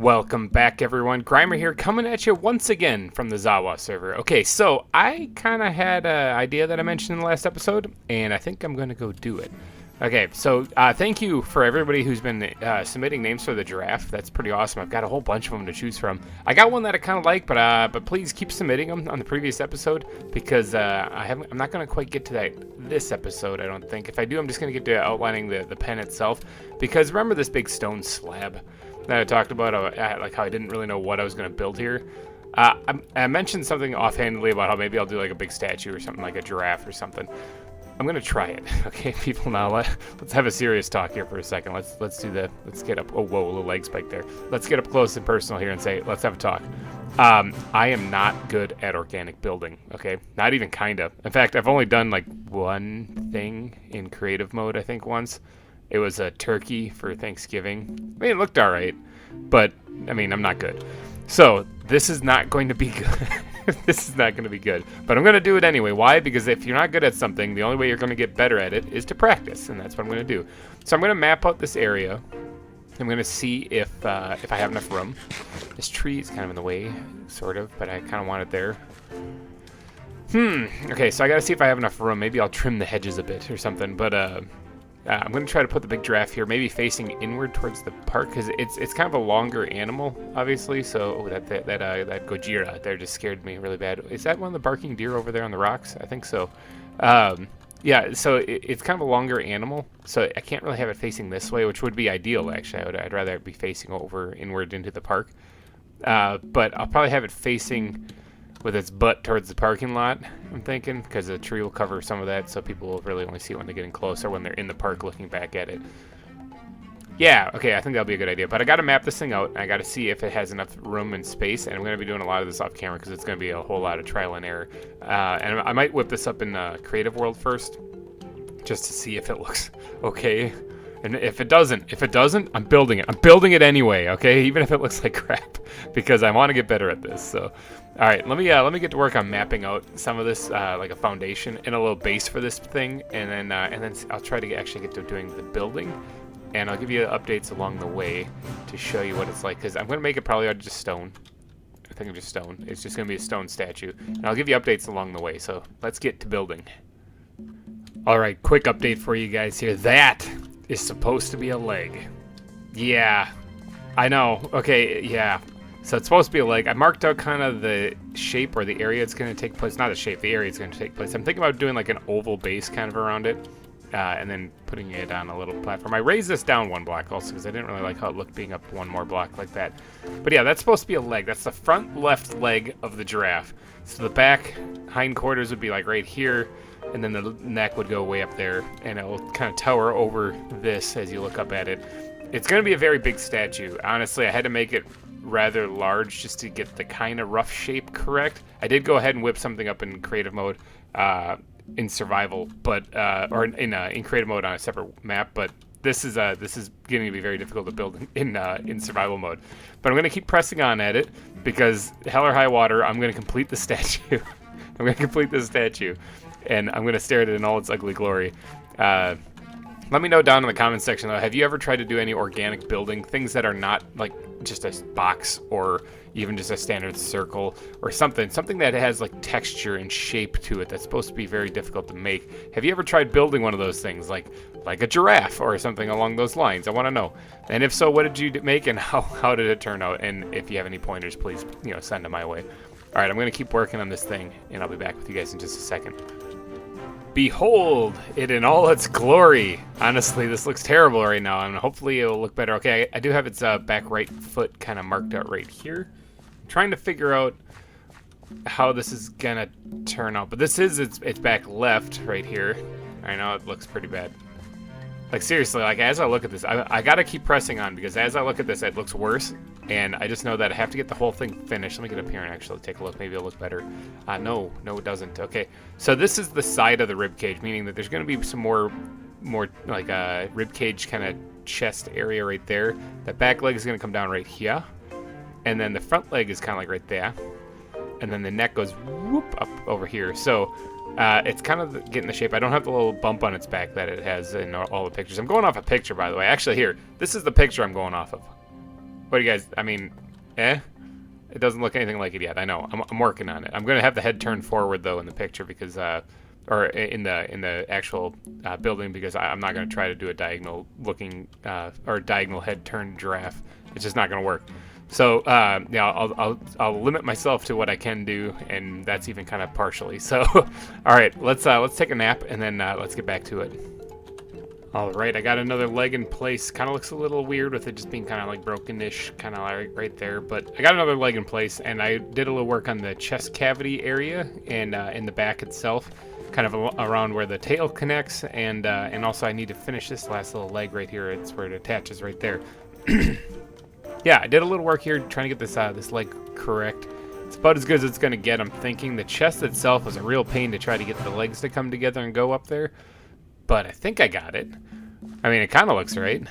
Welcome back, everyone. GReimer here, coming at you once again from the ZAWA server. Okay, so I kind of had an idea that I mentioned in the last episode, and I think I'm going to go do it. Okay, so thank you for everybody who's been submitting names for the Giraffe. That's pretty awesome. I've got a whole bunch of them to choose from. I got one that I kind of like, but please keep submitting them on the previous episode because I'm not going to quite get to that this episode, I don't think. If I do, I'm just going to get to outlining the pen itself, because remember this big stone slab that I talked about, like how I didn't really know what I was going to build here. I mentioned something offhandedly about how maybe I'll do like a big statue or something, like a giraffe or something. I'm gonna try it. Okay, people, now let's have a serious talk here for a second. Let's get up. Oh, whoa, a little leg spike there. Let's get up close and personal here and say, let's have a talk. I am not good at organic building. Okay, not even kinda. In fact, I've only done like one thing in creative mode. I think once. It was a turkey for Thanksgiving. I mean, it looked all right, but I mean, I'm not good. So this is not going to be good. This is not going to be good, but I'm going to do it anyway. Why? Because if you're not good at something, the only way you're going to get better at it is to practice, and that's what I'm going to do. So I'm going to map out this area. I'm going to see if I have enough room. This tree is kind of in the way, sort of, but I kind of want it there. Okay, so I got to see if I have enough room. Maybe I'll trim the hedges a bit or something, but I'm going to try to put the big giraffe here, maybe facing inward towards the park, because it's kind of a longer animal, obviously. So that Gojira there just scared me really bad. Is that one of the barking deer over there on the rocks? I think so. Yeah, so it's kind of a longer animal, so I can't really have it facing this way, which would be ideal, actually. I'd rather it be facing over inward into the park. But I'll probably have it facing with its butt towards the parking lot, I'm thinking, because the tree will cover some of that, so people will really only see it when they're getting close or when they're in the park looking back at it. Yeah, okay, I think that'll be a good idea. But I got to map this thing out, and I got to see if it has enough room and space, and I'm going to be doing a lot of this off camera because it's going to be a whole lot of trial and error. And I might whip this up in Creative World first, just to see if it looks okay. And if it doesn't, I'm building it. I'm building it anyway, okay? Even if it looks like crap, because I want to get better at this. So, all right, let me get to work on mapping out some of this, like a foundation and a little base for this thing, and then I'll try to actually get to doing the building, and I'll give you updates along the way to show you what it's like. Because I'm gonna make it probably out of just stone. I think of just stone. It's just gonna be a stone statue, and I'll give you updates along the way. So let's get to building. All right, quick update for you guys here. That is supposed to be a leg. Yeah, I know. Okay, yeah. So it's supposed to be a leg. I marked out kind of the shape or the area it's going to take place. Not the shape, the area it's going to take place. I'm thinking about doing like an oval base kind of around it, and then putting it on a little platform. I raised this down one block also because I didn't really like how it looked being up one more block like that. But yeah, that's supposed to be a leg. That's the front left leg of the giraffe. So the back hindquarters would be like right here, and then the neck would go way up there, and it will kind of tower over this as you look up at it. It's going to be a very big statue. Honestly, I had to make it rather large just to get the kind of rough shape correct. I did go ahead and whip something up in creative mode in survival, but or in creative mode on a separate map. But this is getting to be very difficult to build in survival mode. But I'm going to keep pressing on at it because hell or high water, I'm going to complete the statue. I'm going to complete this statue, and I'm going to stare at it in all its ugly glory. Let me know down in the comments section, though, have you ever tried to do any organic building? Things that are not like just a box or even just a standard circle or something that has like texture and shape to it that's supposed to be very difficult to make. Have you ever tried building one of those things like a giraffe or something along those lines? I want to know. And if so, what did you make and how did it turn out? And if you have any pointers, please, send them my way. All right, I'm going to keep working on this thing, and I'll be back with you guys in just a second. Behold it in all its glory. Honestly, this looks terrible right now, and hopefully it'll look better. Okay, I do have its back right foot kind of marked out right here. I'm trying to figure out how this is gonna turn out, but this is its back left right here. I know it looks pretty bad. Like seriously, like as I look at this, I gotta keep pressing on because as I look at this, it looks worse. And I just know that I have to get the whole thing finished. Let me get up here and actually take a look. Maybe it'll look better. No, it doesn't. Okay, so this is the side of the rib cage, meaning that there's going to be some more like a rib cage kind of chest area right there. The back leg is going to come down right here, and then the front leg is kind of like right there, and then the neck goes whoop up over here. So it's kind of getting the shape. I don't have the little bump on its back that it has in all the pictures. I'm going off a picture, by the way. Actually, here, this is the picture I'm going off of. What do you guys, I mean, eh? It doesn't look anything like it yet. I know. I'm working on it. I'm going to have the head turned forward, though, in the picture because, or in the actual building, because I'm not going to try to do a diagonal looking, or diagonal head turned giraffe. It's just not going to work. So, yeah, I'll limit myself to what I can do, and that's even kind of partially. So, all right, let's take a nap, and then let's get back to it. All right, I got another leg in place. Kind of looks a little weird with it just being kind of like broken-ish, kind of like right there. But I got another leg in place, and I did a little work on the chest cavity area and in the back itself, kind of around where the tail connects, and also I need to finish this last little leg right here. It's where it attaches right there. Yeah, I did a little work here trying to get this leg correct. It's about as good as it's going to get, I'm thinking. The chest itself was a real pain to try to get the legs to come together and go up there. But I think I got it. I mean, it kind of looks right.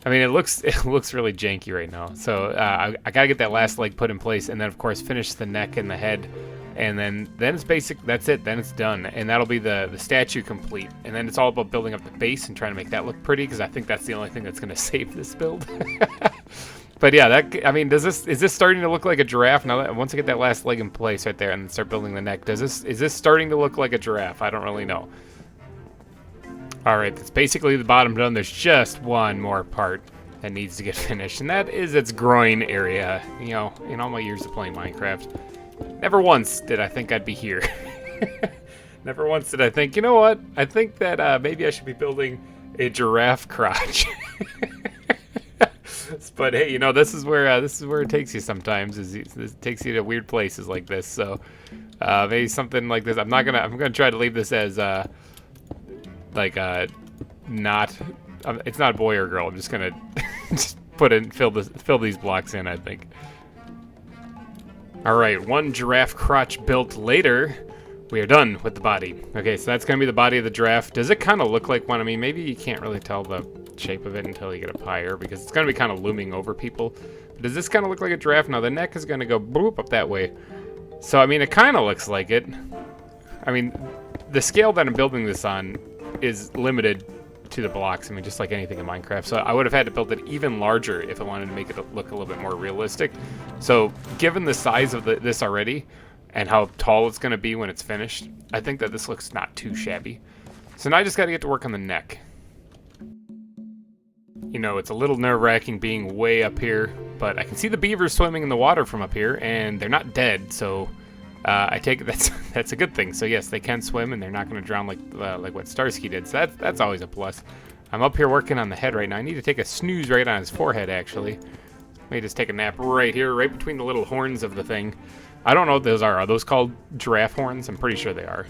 I mean, it looks really janky right now. So I got to get that last leg put in place, and then, of course, finish the neck and the head. And then it's basic. That's it. Then it's done. And that'll be the statue complete. And then it's all about building up the base and trying to make that look pretty, because I think that's the only thing that's going to save this build. But yeah, I mean, is this starting to look like a giraffe now? Once I get that last leg in place right there and start building the neck, is this starting to look like a giraffe? I don't really know. All right, that's basically the bottom done. There's just one more part that needs to get finished, and that is its groin area. You know, in all my years of playing Minecraft, never once did I think I'd be here. Never once did I think, you know what? I think that maybe I should be building a giraffe crotch. But hey, you know, this is where it takes you sometimes. It takes you to weird places like this. So maybe something like this. I'm gonna try to leave this as not. It's not a boy or girl. I'm just gonna just fill these blocks in, I think. All right, one giraffe crotch built later. We are done with the body. Okay, so that's gonna be the body of the giraffe. Does it kind of look like one? I mean, maybe you can't really tell the shape of it until you get up higher, because it's gonna be kind of looming over people. But does this kind of look like a giraffe? Now the neck is gonna go boop up that way. So I mean, it kind of looks like it. I mean, the scale that I'm building this on is limited to the blocks. I mean, just like anything in Minecraft. So I would have had to build it even larger if I wanted to make it look a little bit more realistic. So given the size of this already, and how tall it's going to be when it's finished, I think that this looks not too shabby. So now I just got to get to work on the neck. You know, it's a little nerve-wracking being way up here, but I can see the beavers swimming in the water from up here, and they're not dead, so I take it that's a good thing. So yes, they can swim, and they're not going to drown like what Starsky did, so that's always a plus. I'm up here working on the head right now. I need to take a snooze right on his forehead, actually. Let me just take a nap right here, right between the little horns of the thing. I don't know what those are. Are those called giraffe horns? I'm pretty sure they are.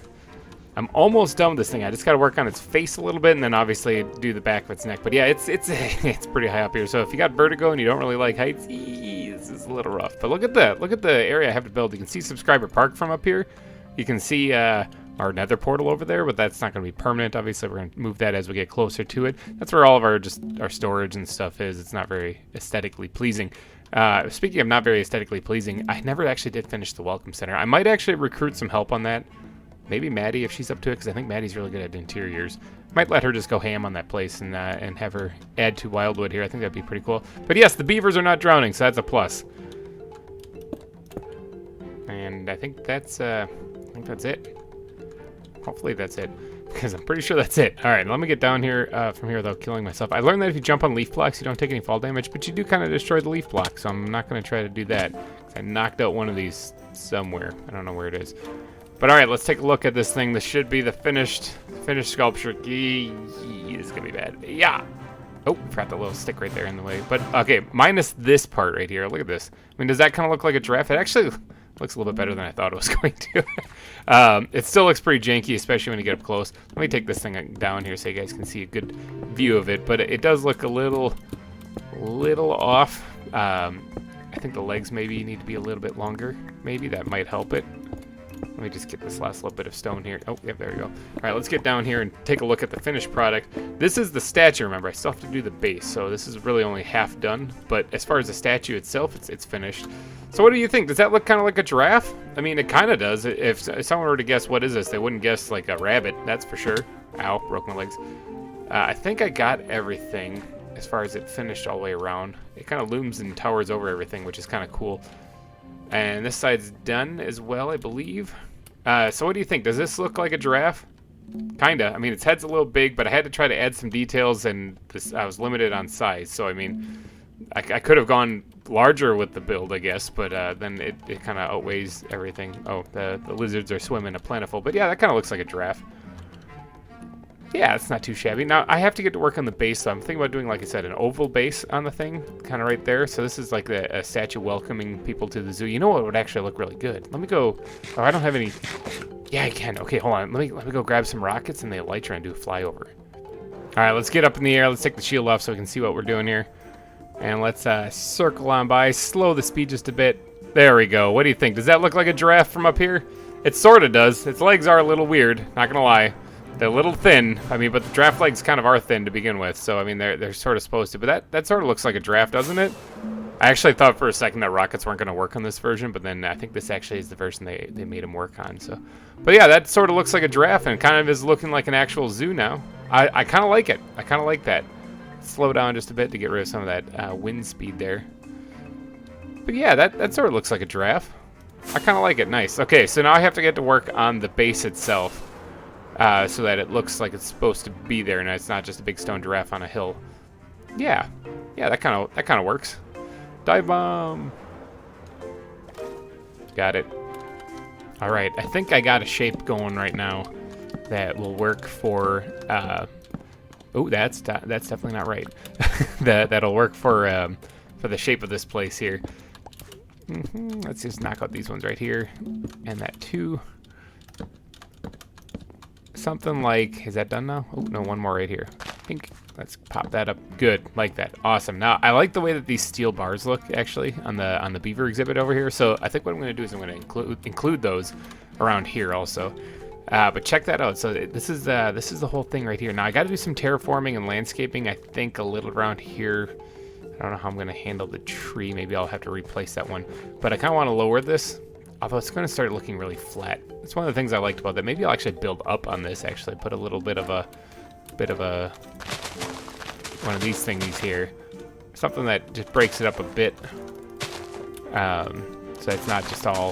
I'm almost done with this thing. I just got to work on its face a little bit, and then obviously do the back of its neck. But yeah, it's pretty high up here. So if you got vertigo and you don't really like heights, this is a little rough. But look at that. Look at the area I have to build. You can see Subscriber Park from up here. You can see our nether portal over there, but that's not going to be permanent. Obviously, we're going to move that as we get closer to it. That's where all of our storage and stuff is. It's not very aesthetically pleasing. Speaking of not very aesthetically pleasing, I never actually did finish the Welcome Center. I might actually recruit some help on that. Maybe Maddie, if she's up to it, because I think Maddie's really good at interiors. Might let her just go ham on that place and have her add to Wildwood here. I think that'd be pretty cool. But yes, the beavers are not drowning, so that's a plus. And I think that's it. Hopefully that's it, because I'm pretty sure that's it. All right, let me get down here from here without killing myself. I learned that if you jump on leaf blocks, you don't take any fall damage, but you do kind of destroy the leaf block, so I'm not going to try to do that. I knocked out one of these somewhere. I don't know where it is. But all right, let's take a look at this thing. This should be the finished sculpture. This is going to be bad. Yeah. Oh, forgot the little stick right there in the way. But okay, minus this part right here. Look at this. I mean, does that kind of look like a giraffe? It actually looks a little bit better than I thought it was going to. It still looks pretty janky, especially when you get up close. Let me take this thing down here so you guys can see a good view of it. But it does look a little off. I think the legs maybe need to be a little bit longer. Maybe that might help it. Let me just get this last little bit of stone here. Oh, yeah, there we go. All right, let's get down here and take a look at the finished product. This is the statue, remember. I still have to do the base, so this is really only half done. But as far as the statue itself, it's finished. So what do you think? Does that look kind of like a giraffe? I mean, it kind of does. If someone were to guess what is this, they wouldn't guess like a rabbit, that's for sure. Ow, broke my legs. I think I got everything. as far as it finished all the way around. It kind of looms and towers over everything, which is kind of cool. And this side's done as well, I believe. So what do you think? Does this look like a giraffe? Kinda. I mean, its head's a little big, but I had to try to add some details, and I was limited on size. So I mean, I could have gone larger with the build, I guess, but then it kind of outweighs everything. Oh, the lizards are swimming a plentiful, but yeah, that kind of looks like a giraffe. Yeah, it's not too shabby. Now, I have to get to work on the base, so I'm thinking about doing, like I said, an oval base on the thing, kind of right there. So this is like a statue welcoming people to the zoo. You know what would actually look really good? Let me go... Oh, I don't have any... Yeah, I can. Okay, hold on. Let me go grab some rockets and the elytra and do a flyover. All right, let's get up in the air. Let's take the shield off so we can see what we're doing here. And let's circle on by. Slow the speed just a bit. There we go. What do you think? Does that look like a giraffe from up here? It sort of does. Its legs are a little weird, not going to lie. They're a little thin. I mean, but the giraffe legs kind of are thin to begin with. So, I mean, they're sort of supposed to. But that sort of looks like a giraffe, doesn't it? I actually thought for a second that rockets weren't going to work on this version. But then I think this actually is the version they made them work on. So, but yeah, that sort of looks like a giraffe and kind of is looking like an actual zoo now. I kind of like it. I kind of like that. Slow down just a bit to get rid of some of that wind speed there. But yeah, that sort of looks like a giraffe. I kind of like it. Nice. Okay, so now I have to get to work on the base itself. So that it looks like it's supposed to be there, and it's not just a big stone giraffe on a hill. Yeah, that kind of works. Dive bomb. Got it. All right, I think I got a shape going right now that will work for. Oh, that's definitely not right. That'll work for the shape of this place here. Let's just knock out these ones right here, and that too. Something like, is that done now? Oh, no, one more right here. I think, let's pop that up. Good, like that. Awesome. Now, I like the way that these steel bars look, actually, on the beaver exhibit over here. So I think what I'm going to do is I'm going to include those around here also. But check that out. So this is the whole thing right here. Now, I got to do some terraforming and landscaping, I think, a little around here. I don't know how I'm going to handle the tree. Maybe I'll have to replace that one. But I kind of want to lower this. Although it's going to start looking really flat. It's one of the things I liked about that. Maybe I'll actually build up on this, actually. Put a little bit of a one of these thingies here. Something that just breaks it up a bit. So it's not just all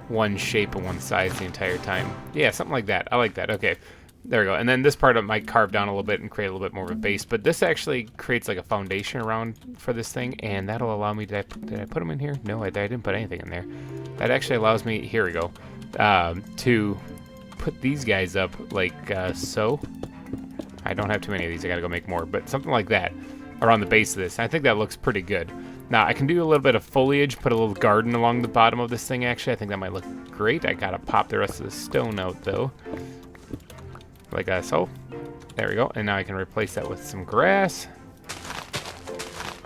one shape and one size the entire time. Yeah, something like that. I like that. Okay, there we go. And then this part I might carve down a little bit and create a little bit more of a base. But this actually creates like a foundation around for this thing. And that'll allow me, did I put them in here? No, I didn't put anything in there. That actually allows me, here we go, to put these guys up like so. I don't have too many of these, I gotta go make more, but something like that around the base of this. I think that looks pretty good. Now, I can do a little bit of foliage, put a little garden along the bottom of this thing, actually. I think that might look great. I gotta pop the rest of the stone out, though. Like so. There we go. And now I can replace that with some grass.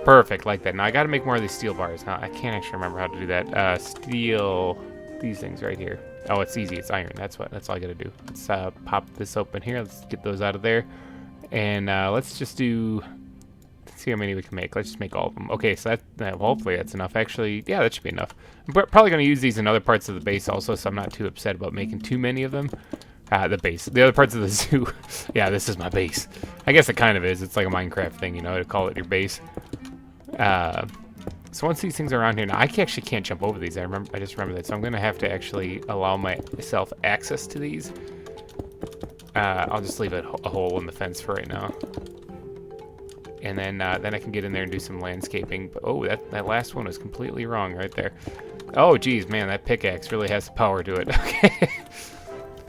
Perfect, like that. Now I gotta make more of these steel bars. Now I can't actually remember how to do that. Steel, these things right here. Oh, it's easy. It's iron. That's all I gotta do. Let's pop this open here. Let's get those out of there, and let's just do. Let's see how many we can make. Let's just make all of them. Okay, so that hopefully that's enough. Actually, yeah, that should be enough. I'm probably gonna use these in other parts of the base also, so I'm not too upset about making too many of them. The base. The other parts of the zoo. Yeah, this is my base. I guess it kind of is. It's like a Minecraft thing, you know, to call it your base. So once these things are around here, now I actually can't jump over these. I just remember that, so I'm gonna have to actually allow myself access to these. I'll just leave a hole in the fence for right now, and then I can get in there and do some landscaping. But oh, that last one was completely wrong right there. Oh, geez, man, that pickaxe really has the power to it. Okay.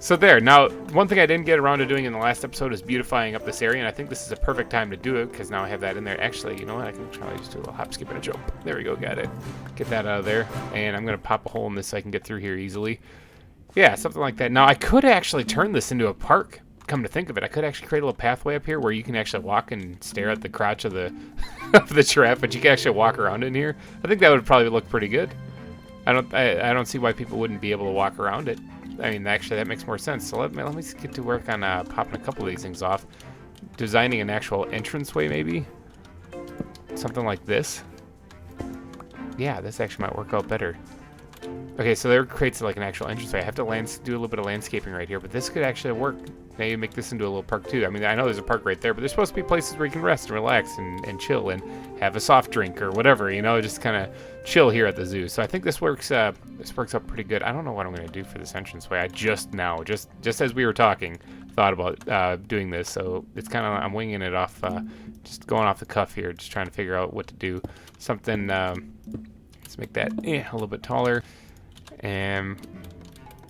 So there. Now, one thing I didn't get around to doing in the last episode is beautifying up this area, and I think this is a perfect time to do it, because now I have that in there. Actually, you know what? I can try just do a little hop, skip, and a jump. There we go. Got it. Get that out of there. And I'm going to pop a hole in this so I can get through here easily. Yeah, something like that. Now, I could actually turn this into a park, come to think of it. I could actually create a little pathway up here where you can actually walk and stare at the crotch of the, of the giraffe, but you can actually walk around in here. I think that would probably look pretty good. I don't see why people wouldn't be able to walk around it. I mean, actually, that makes more sense. So let me just get to work on popping a couple of these things off. Designing an actual entranceway, maybe? Something like this. Yeah, this actually might work out better. Okay, so there creates like an actual entranceway. I have to do a little bit of landscaping right here, but this could actually work maybe make this into a little park too. I mean, I know there's a park right there, but there's supposed to be places where you can rest and relax and chill and have a soft drink or whatever, you know, just kind of chill here at the zoo. So I think this works out pretty good. I don't know what I'm going to do for this entranceway. I just as we were talking, thought about doing this. So it's kind of, I'm winging it off, just going off the cuff here, just trying to figure out what to do. Something, let's make that a little bit taller. And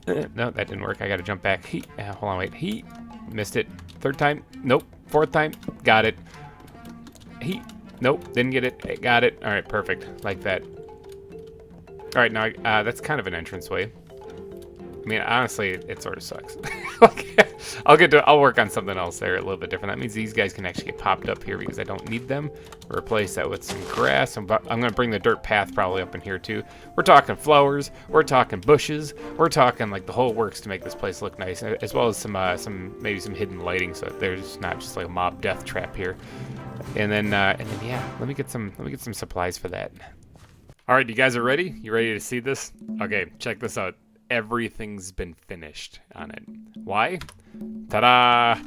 no, that didn't work. I got to jump back. Hold on, wait. Missed it. Third time. Nope. Fourth time. Got it. Nope. Didn't get it. Got it. All right, perfect. Like that. All right, now that's kind of an entranceway. I mean, honestly, it sort of sucks. I'll work on something else there a little bit different. That means these guys can actually get popped up here because I don't need them. Replace that with some grass. I'm going to bring the dirt path probably up in here too. We're talking flowers. We're talking bushes. We're talking like the whole works to make this place look nice, as well as some maybe some hidden lighting so that there's not just like a mob death trap here. And then yeah, let me get some supplies for that. All right, you guys are ready? You ready to see this? Okay, check this out. Everything's been finished on it. Why? Ta-da!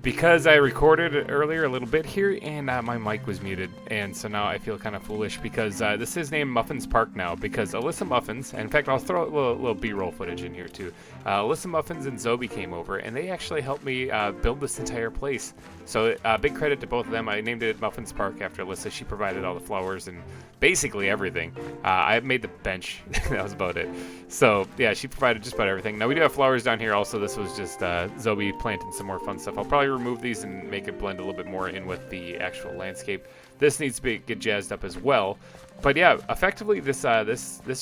Because I recorded earlier a little bit here and my mic was muted, and so now I feel kind of foolish because this is named Muffins Park now because Alyssa Muffins, and in fact I'll throw a little B-roll footage in here too. Alyssa Muffins and Zobi came over and they actually helped me build this entire place. So big credit to both of them. I named it Muffins Park after Alyssa. She provided all the flowers and basically everything. I made the bench. That was about it. So yeah, she provided just about everything. Now we do have flowers down here also. This was just Zobi planting some more fun stuff. I'll probably remove these and make it blend a little bit more in with the actual landscape. This needs to get jazzed up as well. But yeah, effectively this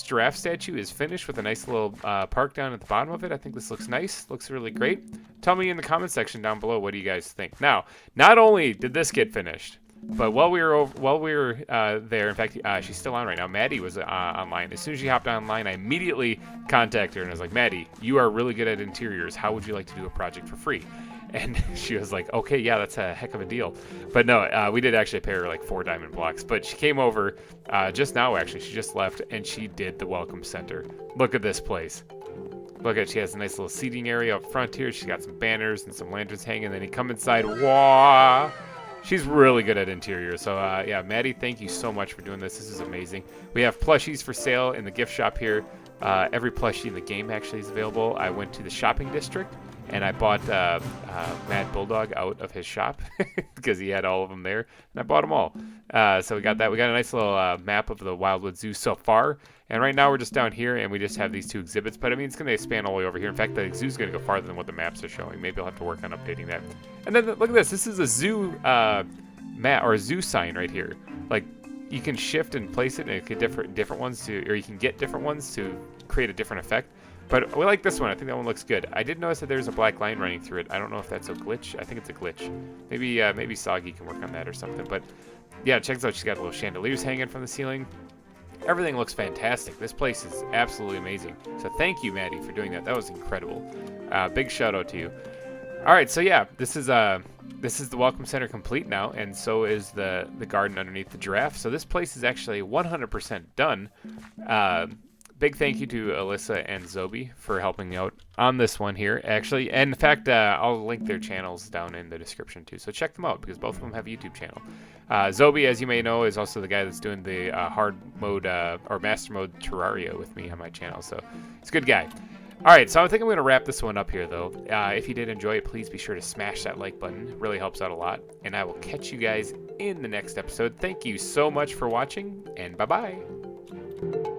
giraffe statue is finished with a nice little park down at the bottom of it. I think this looks nice. Looks really great. Tell me in the comment section down below, what do you guys think? Now, not only did this get finished, but while we were there, in fact, she's still on right now. Maddie was online. As soon as she hopped online, I immediately contacted her and I was like, Maddie, you are really good at interiors. How would you like to do a project for free? And she was like, okay, yeah, that's a heck of a deal. But no, we did actually pay her like 4 diamond blocks. But she came over just now, actually. She just left, and she did the welcome center. Look at this place. Look at, she has a nice little seating area up front here. She's got some banners and some lanterns hanging. Then you come inside. Wah! She's really good at interior. So yeah, Maddie, thank you so much for doing this. This is amazing. We have plushies for sale in the gift shop here. Every plushie in the game actually is available. I went to the shopping district and I bought Mad Bulldog out of his shop because he had all of them there, and I bought them all. So we got that. We got a nice little map of the Wildwood Zoo so far, and right now we're just down here, and we just have these 2 exhibits, but I mean, it's going to expand all the way over here. In fact, the zoo's going to go farther than what the maps are showing. Maybe I'll have to work on updating that. And then look at this. This is a zoo map, or a zoo sign right here. Like, you can shift and place it, and it could different ones to, or you can get different ones to create a different effect. But we like this one. I think that one looks good. I did notice that there's a black line running through it. I don't know if that's a glitch. I think it's a glitch. Maybe Soggy can work on that or something. But yeah, check this out. She's got little chandeliers hanging from the ceiling. Everything looks fantastic. This place is absolutely amazing. So thank you, Maddie, for doing that. That was incredible. Big shout out to you. All right, so yeah, this is the welcome center complete now, and so is the garden underneath the giraffe. So this place is actually 100% done. Big thank you to Alyssa and Zobi for helping me out on this one here, actually. And in fact, I'll link their channels down in the description too, so check them out because both of them have a YouTube channel. Zobi, as you may know, is also the guy that's doing the hard mode or master mode Terraria with me on my channel, so he's a good guy. All right, so I think I'm going to wrap this one up here, though. If you did enjoy it, please be sure to smash that like button. It really helps out a lot. And I will catch you guys in the next episode. Thank you so much for watching, and bye-bye.